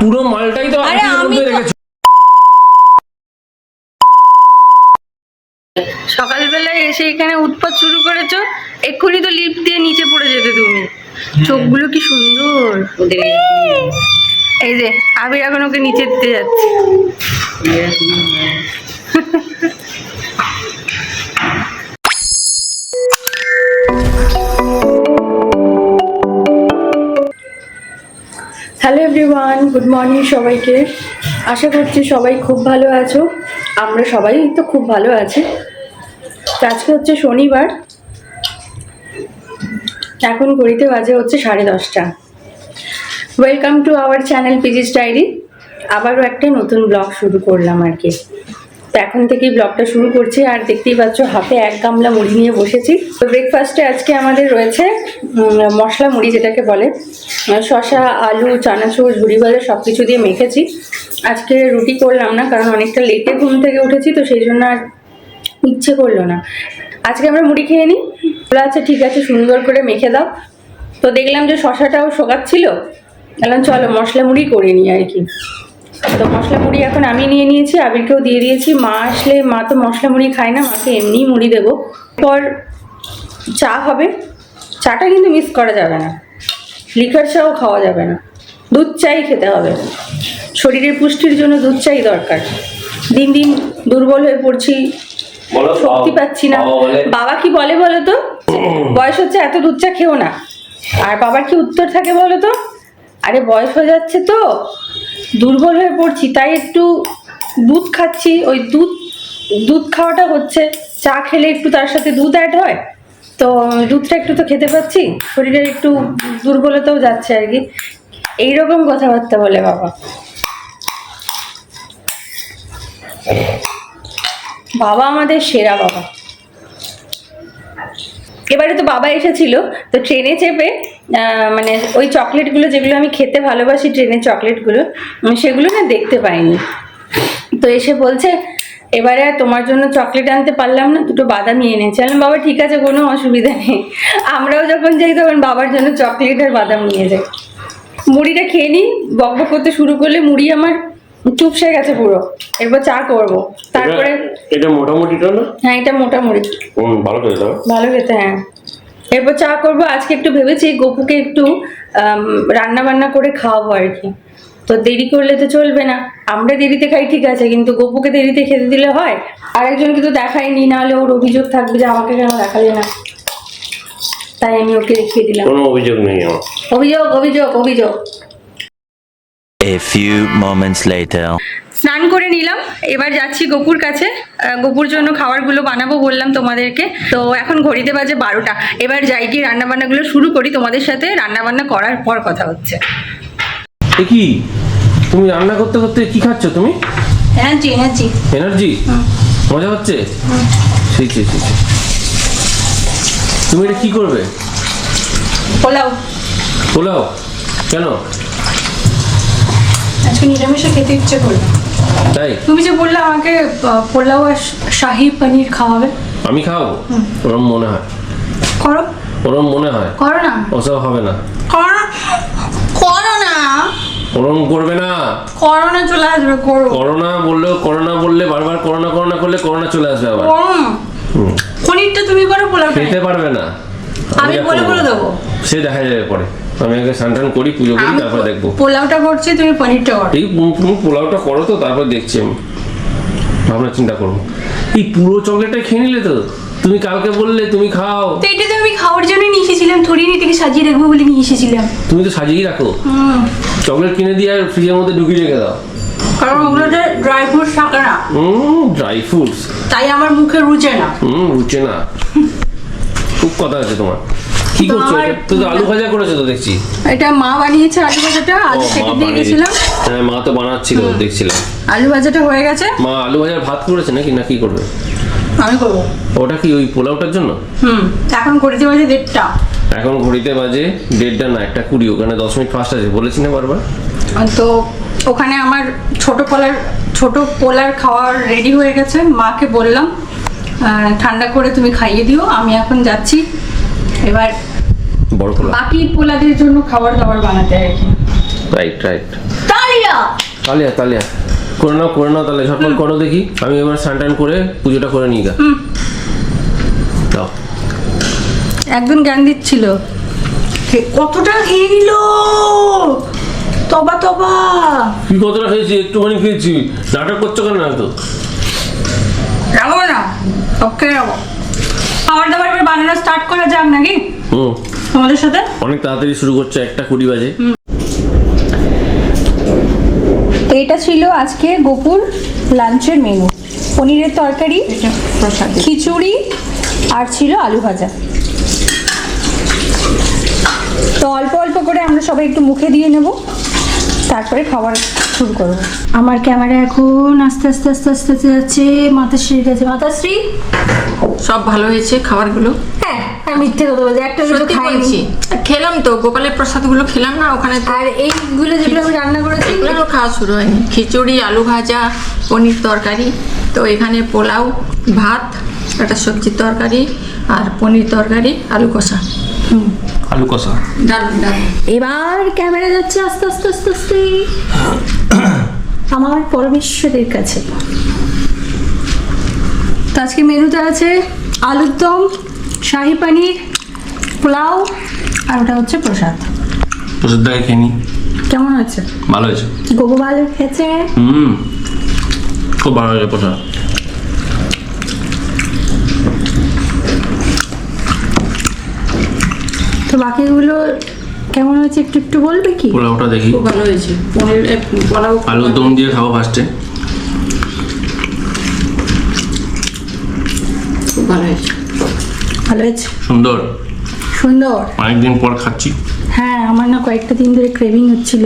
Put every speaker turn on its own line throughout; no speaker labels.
পুরো মালটাই তো আমি রেখেছি।
সকালবেলায় এসে এখানে উৎপাত শুরু করেছো, এক্ষুনি তো লিফট দিয়ে নিচে পড়ে যেতে তুমি। চোখগুলো কি সুন্দর ওদের। এই যে আবির এখন ওকে নিচে দিতে যাচ্ছে।
হ্যালো এভরিওয়ান, গুড মর্নিং সবাইকে। আশা করছি সবাই খুব ভালো আছো। আমরা সবাই তো খুব ভালো আছি। আজকে হচ্ছে শনিবার, এখন ঘড়িতে বাজে হচ্ছে 10:30। Welcome to our channel PG's diary. আবারও একটা নতুন ব্লগ শুরু করলাম আর কি। তো এখন থেকেই ব্লগটা শুরু করছি। আর দেখতেই পাচ্ছ হাতে 1 গামলা মুড়ি নিয়ে বসেছি। তো ব্রেকফাস্টে আজকে আমাদের রয়েছে মশলা মুড়ি, যেটাকে বলে। শসা, আলু, চানাচুর, ঝুড়ি ভাজা সব কিছু দিয়ে মেখেছি। আজকে রুটি করলাম না, কারণ অনেকটা লেটে ঘুম থেকে উঠেছি, তো সেই জন্য আর ইচ্ছে করলো না। আজকে আমরা মুড়ি খেয়ে নিই। আচ্ছা ঠিক আছে, সুন্দর করে মেখে দাও। তো দেখলাম যে শসাটাও শোকাচ্ছিল, বললাম চলো মশলা মুড়ি করে নিই আর কি। তো মশলা মুড়ি এখন আমি নিয়ে নিয়েছি, আবিরকেও দিয়ে দিয়েছি। মা আসলে, মা তো মশলা মুড়ি খায় না, মাকে এমনিই মুড়ি দেবো। পর চা হবে, চাটা কিন্তু মিস করা যাবে না, লিকার চাও খাওয়া যাবে না, দুধ চাই খেতে হবে। শরীরের পুষ্টির জন্য দুধ চাই দরকার। দিন দিন দুর্বল হয়ে পড়ছি, শক্তি পাচ্ছি না। বাবা কি বলে বলো তো, বয়স হচ্ছে এত দুধ চা খেও না। আর বাবার কি উত্তর থাকে বলো তো, আরে বয়স হয়ে যাচ্ছে তো, দুর্বল হয়ে পড়ছি, তাই একটু দুধ খাচ্ছি। ওই দুধ খাওয়াটা হচ্ছে, চা খেলে একটু তার সাথে দুধ অ্যাড হয়, তো দুধটা একটু তো খেতে পাচ্ছি, শরীরের একটু দুর্বলতাও যাচ্ছে আর কি। এইরকম কথাবার্তা বলে বাবা। বাবা আমাদের সেরা বাবা। এবারে তো বাবা এসেছিল, তো ট্রেনে চেপে মানে ওই চকলেটগুলো যেগুলো আমি খেতে ভালোবাসি, ট্রেনের চকলেটগুলো, সেগুলো না দেখতে পাইনি। তো এসে বলছে এবারে আর তোমার জন্য চকলেট আনতে পারলাম না, 2টো বাদাম নিয়ে এনেছি। বললাম বাবা ঠিক আছে, কোনো অসুবিধা নেই, আমরাও যখন যাই তখন বাবার জন্য চকলেট আর বাদাম নিয়ে যাই। মুড়িটা খেয়ে নিই, বকবক করতে শুরু করলে মুড়ি আমার চুপসে গেছে পুরো। এরপর চা করবো, তারপরে
এটা মোটামুটিটা না?
হ্যাঁ এটা মোটা মুড়ি,
ভালো খেতে দাও,
ভালো খেতে। হ্যাঁ এরপর চা করবো। আজকে একটু ভেবেছি গপুকে একটু রান্না বান্না করে খাওয়াবো আর কি। তো দেরি করলে তো চলবে না, আমরা দেরিতে খাই ঠিক আছে, কিন্তু গপুকে দেরিতে খেতে দিলে হয়। আরেকজনকে তো দেখাইনি, নাহলে ওর অভিযোগ থাকবে যে আমাকে কেন দেখালে না, তাই আমি ওকে দেখিয়ে দিলাম।
কোনো অভিযোগ নেই আমার।
অভিযোগ অভিযোগ অভিযোগ।
A few moments later.
স্নান করে নিলাম, এবার যাচ্ছি গপুর কাছে। গপুর জন্য খাবারগুলো বানাবো বললাম তোমাদেরকে। তো এখন ঘড়িতে বাজে 12টা। এবার যাই কি রান্নাবান্নাগুলো শুরু করি, তোমাদের সাথে রান্নাবান্না করার পর কথা হচ্ছে।
কি তুমি রান্না করতে করতে কি খাচ্ছ তুমি?
Energy energy
energy? মজা হচ্ছে? সেই সেই সেই। তুমি এটা কি করবে?
পোলাও।
পোলাও? কেন?
আজকে নিরামিষে খেতে ইচ্ছে করলো,
তাই?
তুমি যে বললে আমাকে পোলাও আর শাহি পনির খাওয়াবে।
আমি খাওয়াবো? ওরম মনে হয়।
করো
ওরম মনে হয়।
করো না,
ওসব হবে না।
করো করো না,
ওরম করবে না।
করোনা চলে আসবে। করো।
করোনা বললেও, করোনা বললে বারবার করোনা করোনা করলে করোনা চলে আসবে আবার।
পনিরটা তুমি করো, পোলাওটা
খেতে পারবে না।
আমি বলে বলে দেবো,
সে দেখা যাবে পরে। আমি আগে স্নান করি, পুজো করি, তারপর দেখবো।
পোলাওটা করছি, তুমি পনিরটা করো।
এই তুমি পোলাওটা করো তো, তারপর দেখছি আমি, ভাবনা চিন্তা করবো। এই পুরো চকলেটটা খেয়ে নিলে তো? তুমি কালকে বললে তুমি খাও।
তো এটা তো আমি খাওয়ার জন্য নিয়ে এসেছিলাম, থোড়ি এটাকে সাজিয়ে রাখবো বলে নিয়ে এসেছিলাম।
তুমি তো সাজিয়েই রাখো। চকলেট কিনে দিয়ে আর ফ্রিজের মধ্যে ঢুকিয়ে রেখে দাও,
কারণ ওগুলোতে ড্রাই ফ্রুটস থাকে না।
Dry fruits?
তাই আমার মুখে রুচে না।
রুচে না? খুব কথা আছে তোমার। কি করছো? তো আলু ভাজা করেছো তো দেখছি।
এটা মা বানিয়েছে আলু ভাজাটা, আলু কেটে দিয়ে গেছিলাম।
হ্যাঁ মা তো বানাচ্ছিল, দেখছিলাম।
আলু ভাজাটা হয়ে গেছে।
মা আলু ভাজার ভাত করেছে নাকি, না কি করবে?
আমি করবো।
ওটা কি ওই পোলাওটার জন্য?
এখন ঘড়িতে বাজে 1:30।
এখন ঘড়িতে বাজে 1:30 না, 1:20। ওখানে 10 মিনিট ফাস্ট আছে, বলেছি না বারবার।
তো ওখানে আমার ছোট পোলার খাওয়ার রেডি হয়ে গেছে। মাকে বললাম ঠান্ডা করে তুমি খাইয়ে দিও, আমি এখন যাচ্ছি এবার
বড় পোলা
বাকি পোলাদের জন্য খাবার দাবার বানাতে আর কি।
Right right.
তালিয়া
তালিয়া করে নাও তাহলে ঝটপট করো দেখি, আমি এবার স্নান করে পুজোটা করে নিই গা। দাও।
একজন জ্ঞান দিচ্ছিল।
কতটা খেয়ে নিল, তবা তবা।
কি কতটা খেয়েছি? একটুখানি খেয়েছি। নাটক করছো কেন না তো?
যাবো না, সব খেয়ে যাবো। খাবার দাবার এবার বানানো স্টার্ট করা যাক নাকি তোমাদের সাথে?
অনেক তাড়াতাড়ি শুরু করছে, 1:20 বাজে।
তো এটা ছিল আজকে গোপুর লাঞ্চের মেনু। পনিরের তরকারি, খিচুড়ি আর ছিল আলু ভাজা। তো অল্প অল্প করে আমরা সবাই একটু মুখে দিয়ে নেব, তারপরে খাবার শুরু করবো। আমার ক্যামেরা এখন আস্তে আস্তে আস্তে আস্তে আস্তে যাচ্ছে মাতাশ্রীর কাছে। মাতাশ্রী,
সব ভালো হয়েছে খাবারগুলো?
হ্যাঁ আমি মিথ্যে কথা বলছি, একটা দুটো
সত্যি
খাইনি।
বলছি, খেলাম তো, গোপালের প্রসাদগুলো খেলাম না ওখানে।
আর এইগুলো যেগুলো আমি রান্না করেছি
এগুলো খাওয়া শুরু হয়নি। খিচুড়ি, আলু ভাজা, পনির তরকারি, তো এখানে পোলাও, ভাত, একটা সবজির তরকারি আর পনির তরকারি, আলু কষা।
আলু কষা।
দারুণ দারুণ।
এবার ক্যামেরা যাচ্ছে আস্তে আস্তে আস্তে আস্তে আমার পরমেশ্বরের কাছে। তো আজকে মেনুতে আছে আলুর দম, শাহি পানির, পোলাও আর ওটা হচ্ছে প্রসাদ।
প্রসাদটাকে খেয়ে নি।
কেমন হচ্ছে?
ভালো হয়েছে।
গোবো ভালো খেয়েছে।
খুব ভালো হয়েছে প্রসাদ।
তো বাকিগুলো কেমন হয়েছে একটু একটু বলবে কি?
পোলাওটা দেখি।
খুব ভালো হয়েছে। পনির পোলাও,
আলুর দম দিয়ে খাবো ফার্স্টে।
খুব ভালো হয়েছে।
ভালো হয়েছে,
সুন্দর।
সুন্দর।
অনেকদিন পর খাচ্ছি।
হ্যাঁ আমার না কয়েকটা দিন ধরে ক্রেভিং হচ্ছিল,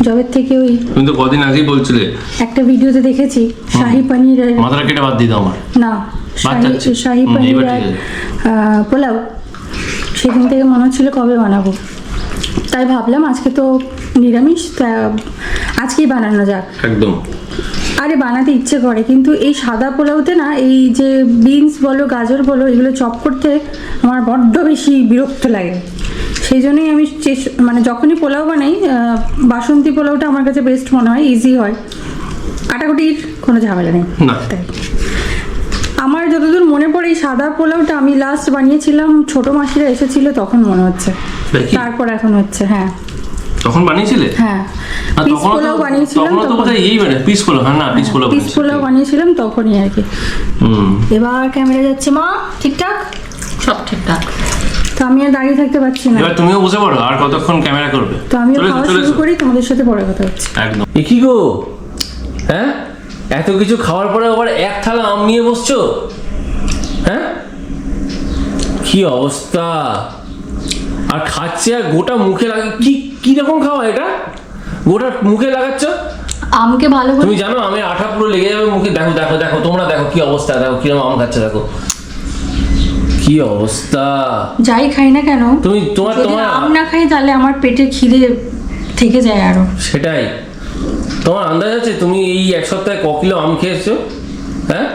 জবের থেকে। ওই
তুমি তো কদিন আগেই বলছিলে।
একটা ভিডিওতে দেখেছি শাহি পানির আর
মাথাটা কেটে বাদ দিয়ে দাও আমার।
না
বাদ যাচ্ছে।
শাহি পানির
এবার
আর
ঠিক আছে।
পোলাও। সেদিন থেকে মনে হচ্ছিল কবে বানাবো, তাই ভাবলাম আজকে তো নিরামিষ, তা আজকেই বানানো যাক।
একদম।
আরে বানাতে ইচ্ছে করে, কিন্তু এই সাদা পোলাওতে না এই যে বিনস বলো গাজর বলো এগুলো চপ করতে আমার বড্ড বেশি বিরক্ত লাগে। সেই জন্যই আমি মানে যখনই পোলাও বানাই বাসন্তী পোলাওটা আমার কাছে বেস্ট মনে হয়, ইজি হয়, কাটাকুটির কোনো ঝামেলা নেই।
না।
তাই আমার যতদূর মনে পড়ে এই সাদা পোলাওটা আমি লাস্ট বানিয়েছিলাম ছোট মাসিরা এসেছিল তখন মনে হচ্ছে,
দেখি।
তারপর এখন হচ্ছে। হ্যাঁ
তখন বানিয়েছিলে?
হ্যাঁ পিস পোলাও বানিয়েছিলাম
তখন তো বোধহয় এই মানে পিস পোলাও। হ্যাঁ না, পিস পোলাও।
পিস পোলাও বানিয়েছিলাম তখনই আর কি। এবার ক্যামেরা যাচ্ছে মা, ঠিকঠাক?
সব ঠিকঠাক।
তো আমি আর দাঁড়িয়ে থাকতে পারছি না,
এবার তুমিও বসে পড়ো, আর কতক্ষণ ক্যামেরা করবে?
তো আমিও খাওয়া শুরু করি, তোমাদের সাথে পরে কথা হচ্ছে।
একদম। এ কি গো, হ্যাঁ এত কিছু খাওয়ার পরে আবার এক থালা আম নিয়ে বসছো? হ্যাঁ কি অবস্থা! আর খাচ্ছে আর গোটা মুখে লাগে। কি রকম খাওয়া এটা? গোটা মুখে লাগাচ্ছ?
আমকে ভালো করে
তুমি জানো আমের আঠা পুরো লেগে যাবে মুখে। দেখো দেখো দেখো, তোমরা দেখো কি অবস্থা, দেখো কিরকম আম খাচ্ছে, দেখো কি অবস্থা।
যাই খাই না কেন,
তুমি তোমার
যদি
তোমার
আম না খাই তাহলে আমার পেটে খিদে থেকে যায় আরো।
সেটাই। তোমার আন্দাজ আছে তুমি এই এক সপ্তাহে ক কিলো আম খেয়েছো? হ্যাঁ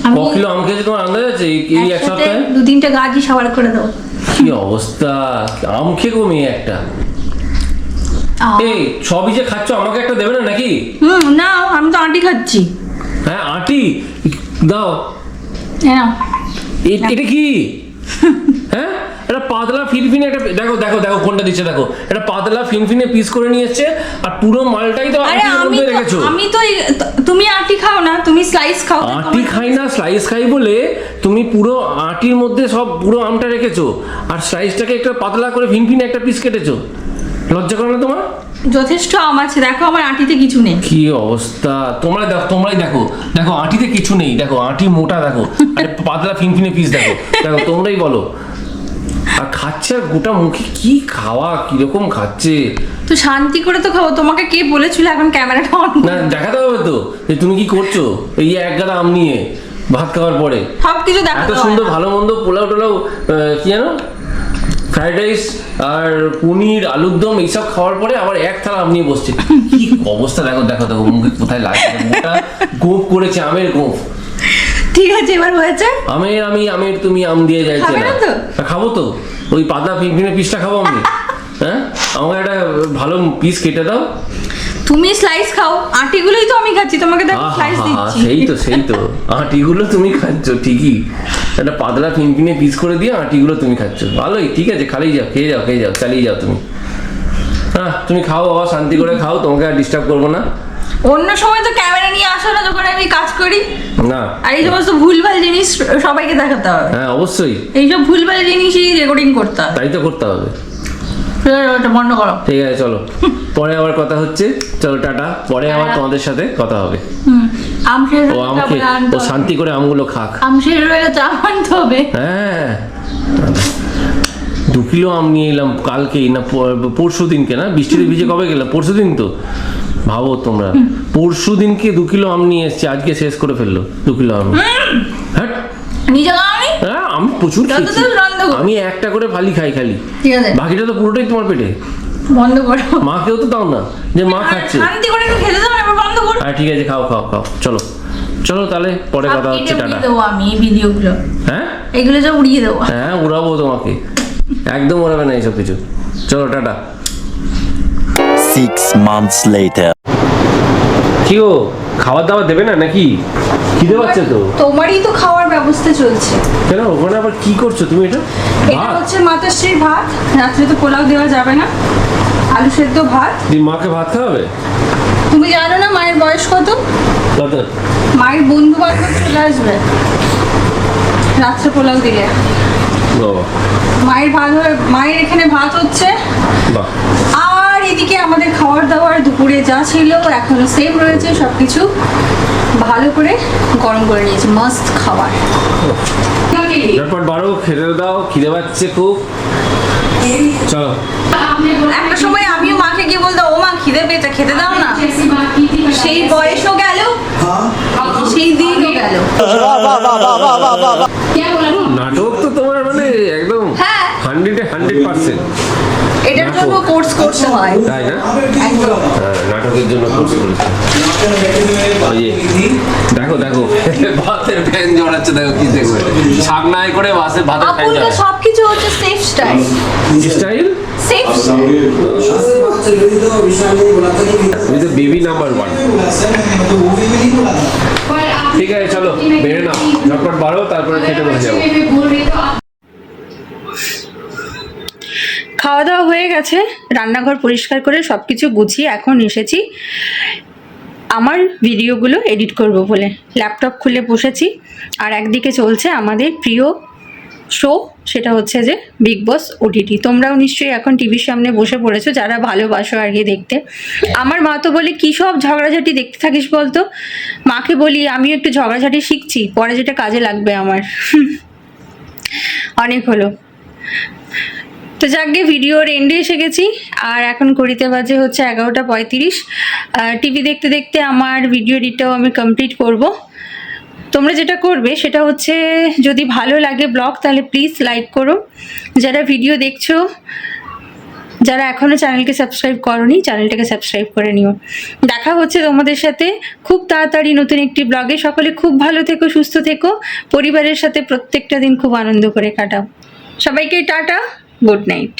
ক
আমি
কিলো আম খেয়েছো তোমার আন্দাজ আছে এই এক
একসাথে
সপ্তাহে?
2-3টা গাছই সাবার করে দাও।
কি অবস্থা! আম খেয়ে কমিয়ে একটা। এই সবই যে খাচ্ছ, আমাকে একটা দেবে না নাকি?
না আমি তো আঁটি খাচ্ছি।
হ্যাঁ আটি দাও।
নাও।
এটা কি? হ্যাঁ এটা পাতলা ফিনফিনে একটা, দেখো দেখো দেখো কোনটা দিচ্ছে, দেখো এটা পাতলা ফিনফিনে পিস করে নিয়ে এসছে, আর পুরো মালটাই তো
আরে
আটির মধ্যে রেখেছো।
আমি তো তুমি আঁটি খাও না, তুমি স্লাইস খাও।
আটি খাই না, স্লাইস খাই বলে তুমি পুরো আটির মধ্যে সব পুরো আমটা রেখেছো, আর স্লাইসটাকে একটা পাতলা করে ফিনফিনে একটা পিস কেটেছো। লজ্জা করে না তোমার?
যথেষ্ট আম আছে, দেখো আমার আঁটিতে কিছু নেই।
কি অবস্থা! তোমরাই দেখো দেখো আটিতে কিছু নেই, দেখো আটি মোটা, দেখো পাতলা ফিনফিনে পিস, দেখো দেখো তোমরাই বলো। আর খাচ্ছে আর গোটা মুখে, কি খাওয়া, কিরকম খাচ্ছে!
তো শান্তি করে তো খাও, তোমাকে কে বলেছিল এখন ক্যামেরাটা অন?
না দেখাতে হবে তো যে তুমি কি করছো এই এক গাদা আম নিয়ে ভাত খাওয়ার পরে।
সবকিছু দেখো,
এত সুন্দর ভালো মন্দ পোলাও টোলাও, কি জানো, ফ্রাইড রাইস আর পনির আলুর দম এইসব খাওয়ার পরে আবার এক থালা আম নিয়ে বসছে। কি অবস্থা! দেখো দেখো দেখো মুখে কোথায় লাগছে, গোটা গোপ করেছে, আমের গোপ।
ঠিক আছে এবার হয়েছে।
আমের তুমি আম দিয়ে যাইছে
খাবে
না
না তো?
তা খাবো তো, ওই পাতলা ফিনফিনে পিসটা খাবো আমি। হ্যাঁ, আমাকে একটা ভালো পিস কেটে দাও।
তুমি স্লাইস খাও, আটিগুলোই তো আমি খাচ্ছি, তোমাকে দেখো স্লাইস দিচ্ছি।
সেই তো আটিগুলো তুমি খাচ্ছ ঠিকই, একটা পাতলা ফিনফিনে পিস করে দিয়ে আটিগুলো তুমি খাচ্ছ, ভালোই, ঠিক আছে, খালি যাও, খেয়ে যাও, চালিয়ে যাও তুমি। হ্যাঁ, তুমি খাও বাবা, শান্তি করে খাও, তোমাকে আর ডিস্টার্ব করবো না।
অন্য সময় তো ক্যামেরা নিয়ে আসো না যখন আমি কাজ করি,
না
আর এই সমস্ত ভুলভাল জিনিস সবাইকে দেখাতে হবে।
হ্যাঁ অবশ্যই,
এইসব ভুলভাল জিনিসই রেকর্ডিং করতে হবে,
তাই তো করতে হবে।
ওটা বন্ধ করো।
ঠিক আছে চলো, পরে আবার কথা হচ্ছে, চলো টাটা, পরে আবার তোমাদের সাথে কথা হবে। ও আমাকে, ও শান্তি করে আমগুলো খাক।
আমশের রয়ে চা আনতে হবে।
হ্যাঁ, 2 কিলো আম নিয়ে এলাম কালকেই, না পরশু দিনকে, না বৃষ্টিতে ভিজে কবে গেলাম, পরশু দিন তো, ভাবো তোমরা, পরশু দিনকে 2 কিলো আম নিয়ে এসছি, আজকে শেষ করে ফেললো 2 কিলো আম। হ্যাঁ
নিজে খাওনি?
হ্যাঁ, আমি প্রচুর খেয়েছি, আমি একটা করে ফালি খাই খালি,
ঠিক আছে,
বাকিটা তো পুরোটাই তোমার পেটে।
বন্ধ করো।
মাকেও তো দাও না, যে মা খাচ্ছে।
শান্তি করে একটু খেতে দাও, এবার বন্ধ করো।
হ্যাঁ ঠিক আছে, খাও, চলো তাহলে পরে কথা হচ্ছে, টাটা।
দেবো আমি এই ভিডিওগুলো,
হ্যাঁ
এগুলো সব উড়িয়ে দেবো।
হ্যাঁ, উড়াবো তোমাকে, একদম উড়াবে না এইসব কিছু। চলো টাটা।
6 months later.
কি ও, খাবার দাবার দেবে না নাকি? খিদে পাচ্ছে তো।
তোমারই তো খাওয়ার ব্যবস্থা চলছে।
কেন, ওখানে আবার কি করছো তুমি? এটা
এটা হচ্ছে মাতাশ্রীর ভাত, রাত্রে তো পোলাও দেওয়া যাবে না, আলু সেদ্ধ ভাত।
তুমি মাকে ভাত খাওয়াবে?
তুমি জানো না মায়ের বয়স কত?
কত?
মায়ের বন্ধু বান্ধব চলে আসবে রাত্রে পোলাও দিলে।
বাবা,
মায়ের এখানে ভাত হচ্ছে,
বাহ,
আর এদিকে আমাদের খাবার দাবার দুপুরে যা ছিল এখনো সেম রয়েছে, সবকিছু ভালো করে গরম করে নিয়েছি, মাস্ট খাবার।
ঝটপট বাড়ো, খেতে দাও, খিদে পাচ্ছে খুব। চলো।
একটা সময় আমিও মাকে গিয়ে বলতাম, ও মা খিদে পেয়েছে, খেতে দাও না। সেই বয়সও গেল, সেই দিনও গেল।
নাটক তো তোমার মানে একদম
হ্যাঁ।
100%
এটার জন্য কোর্স করতে হয়,
তাই না?
একদম।
হ্যাঁ, নাটকের জন্য কোর্স করেছে। ওই যে, দেখো ভাতের ফ্যান জড়াচ্ছে, দেখো কি দেখবে, ছাগনায় করে ভাতের ফ্যান
আপুলকে
জড়াচ্ছে।
সবকিছু হচ্ছে safe style,
style
safe.
With baby number 1। ঠিক আছে চলো, বেড়ে নাও, ঝটপট বাড়ো, তারপরে খেতে বসে যাবো।
খাওয়া দাওয়া হয়ে গেছে, রান্নাঘর পরিষ্কার করে সব কিছু গুছিয়ে এখন এসেছি আমার ভিডিওগুলো এডিট করব বলে। ল্যাপটপ খুলে বসেছি, আর একদিকে চলছে আমাদের প্রিয় শো, সেটা হচ্ছে যে বিগ বস ওটিটি। তোমরাও নিশ্চয়ই এখন টিভির সামনে বসে পড়েছো যারা ভালোবাসো আর কি দেখতে। আমার মা তো বলে, কী সব ঝগড়াঝাটি দেখতে থাকিস বলতো। মাকে বলি আমিও একটু ঝগড়াঝাটি শিখছি, পরে যেটা কাজে লাগবে আমার। অনেক হলো। তো যাকে ভিডিওর এন্ডে এসে গেছি, আর এখন ঘড়িতে বাজে হচ্ছে 11:35। টিভি দেখতে দেখতে আমার ভিডিও এডিটটাও আমি কমপ্লিট করব। তোমরা যেটা করবে সেটা হচ্ছে, যদি ভালো লাগে ব্লগ তাহলে প্লিজ লাইক করো। যারা ভিডিও দেখছো, যারা এখনও চ্যানেলকে সাবস্ক্রাইব করোনি, চ্যানেলটাকে সাবস্ক্রাইব করে নিও। দেখা হচ্ছে তোমাদের সাথে খুব তাড়াতাড়ি নতুন একটি ব্লগে। সকলে খুব ভালো থেকো, সুস্থ থেকো, পরিবারের সাথে প্রত্যেকটা দিন খুব আনন্দ করে কাটাও। সবাইকে টাটা, গুড নাইট।